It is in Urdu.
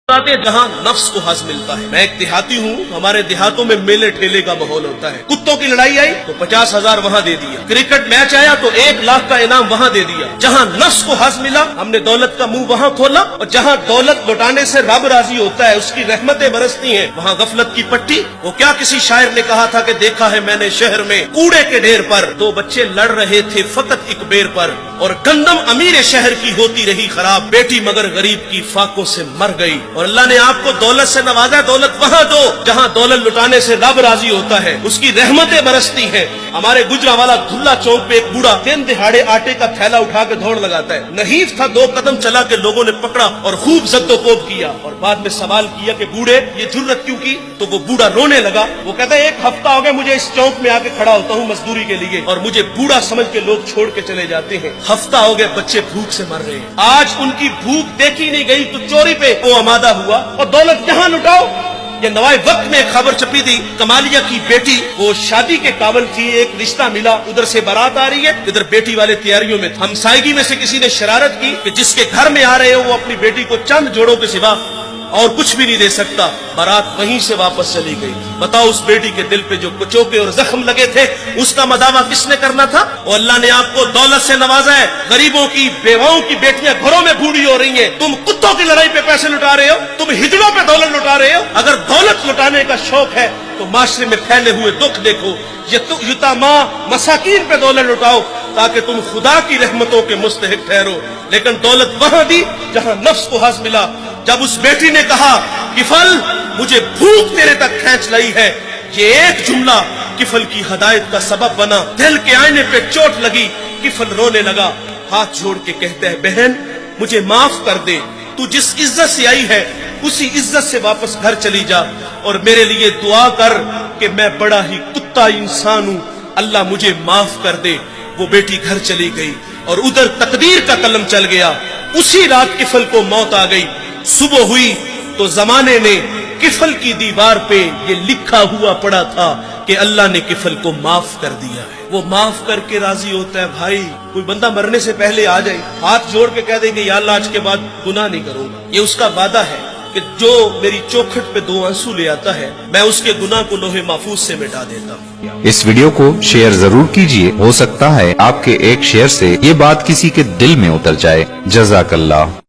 جہاں نفس کو حظ ملتا ہے۔ میں ایک دیہاتی ہوں، ہمارے دیہاتوں میں میلے ٹھیلے کا ماحول ہوتا ہے۔ کتوں کی لڑائی آئی تو 50,000 وہاں دے دیا، کرکٹ میچ آیا تو 1 لاکھ کا انعام وہاں دے دیا۔ جہاں نفس کو حظ ملا ہم نے دولت کا منہ وہاں کھولا، اور جہاں دولت لوٹانے سے رب راضی ہوتا ہے، اس کی رحمتیں برستی ہیں، وہاں غفلت کی پٹی۔ وہ کیا کسی شاعر نے کہا تھا کہ دیکھا ہے میں نے شہر میں کوڑے کے ڈھیر پر 2 بچے لڑ رہے تھے فقط ایک بیر پر، اور گندم امیر شہر کی ہوتی رہی خراب، بیٹی مگر غریب کی فاقوں سے مر گئی۔ اور اللہ نے آپ کو دولت سے نوازا، دولت وہاں دو جہاں دولت لٹانے سے رب راضی ہوتا ہے، اس کی رحمتیں برستی ہیں۔ ہمارے گجرانوالہ دھلا چوک پہ ایک بوڑھا دن دہاڑے آٹے کا تھیلا اٹھا کے دوڑ لگاتا ہے، نحیف تھا، 2 قدم چلا کے لوگوں نے پکڑا اور خوب زد و کوب کیا، اور بعد میں سوال کیا کہ بوڑھے یہ جرت کیوں کی؟ تو وہ بوڑھا رونے لگا۔ وہ کہتا ہے 1 ہفتہ ہو گیا مجھے اس چوک میں آ کے کھڑا ہوتا ہوں مزدوری کے لیے، اور مجھے بوڑھا سمجھ کے لوگ چھوڑ کے چلے جاتے ہیں، ہفتہ ہو گئے بچے بھوک سے مر رہے ہیں، آج ان کی بھوک دیکھی نہیں گئی تو چوری پہ وہ آمادہ ہوا، اور دولت جہاں لٹاؤ۔ یہ نوائے وقت میں ایک خبر چھپی تھی، کمالیہ کی بیٹی وہ شادی کے قابل تھی، ایک رشتہ ملا، ادھر سے بارات آ رہی ہے، ادھر بیٹی والے تیاریوں میں، ہمسائیگی میں سے کسی نے شرارت کی کہ جس کے گھر میں آ رہے ہو وہ اپنی بیٹی کو چند جوڑوں کے سوا اور کچھ بھی نہیں دے سکتا۔ بارات وہیں سے واپس چلی گئی۔ بتاؤ اس بیٹی کے دل پہ جو کچوکے اور زخم لگے تھے اس کا مداوع کس نے کرنا تھا؟ اور اللہ نے آپ کو دولت سے نوازا ہے، غریبوں کی بیواؤں کی بیٹیاں گھروں میں بوڑھی ہو رہی ہیں، تم کتوں کی لڑائی پہ پیسے لٹا رہے ہو، تم ہجڑوں پہ دولت لٹا رہے ہو۔ اگر دولت لٹانے کا شوق ہے تو معاشرے میں پھیلے ہوئے دکھ دیکھو، یتاما مساکین پہ دولت لٹاؤ تاکہ تم خدا کی رحمتوں کے مستحق ٹھہرو۔ لیکن دولت وہاں دی جہاں نفس کو حظ ملا۔ جب اس بیٹی نے کہا کفل مجھے بھوک تیرے تک کھینچ لائی ہے، یہ ایک جملہ کفل کی ہدایت کا سبب بنا، دل کے آئینے پہ چوٹ لگی، کفل رونے لگا، ہاتھ جوڑ کے کہتا ہے بہن مجھے معاف کر دے، تو جس عزت سے آئی ہے اسی عزت سے واپس گھر چلی جا، اور میرے لیے دعا کر کہ میں بڑا ہی کتا انسان ہوں، اللہ مجھے معاف کر دے۔ وہ بیٹی گھر چلی گئی اور ادھر تقدیر کا قلم چل گیا، اسی رات کفل کو موت آ گئی۔ صبح ہوئی تو زمانے نے کفل کی دیوار پہ یہ لکھا ہوا پڑا تھا کہ اللہ نے کفل کو معاف کر دیا ہے۔ وہ معاف کر کے راضی ہوتا ہے۔ بھائی کوئی بندہ مرنے سے پہلے آ جائے ہاتھ جوڑ کے کہہ دے کہ یا اللہ آج کے بعد گناہ نہیں کروں گا، یہ اس کا وعدہ ہے کہ جو میری چوکھٹ پہ 2 آنسو لے آتا ہے میں اس کے گناہ کو لوح محفوظ سے مٹا دیتا ہوں۔ اس ویڈیو کو شیئر ضرور کیجئے، ہو سکتا ہے آپ کے ایک شیئر سے یہ بات کسی کے دل میں اتر جائے۔ جزاک اللہ۔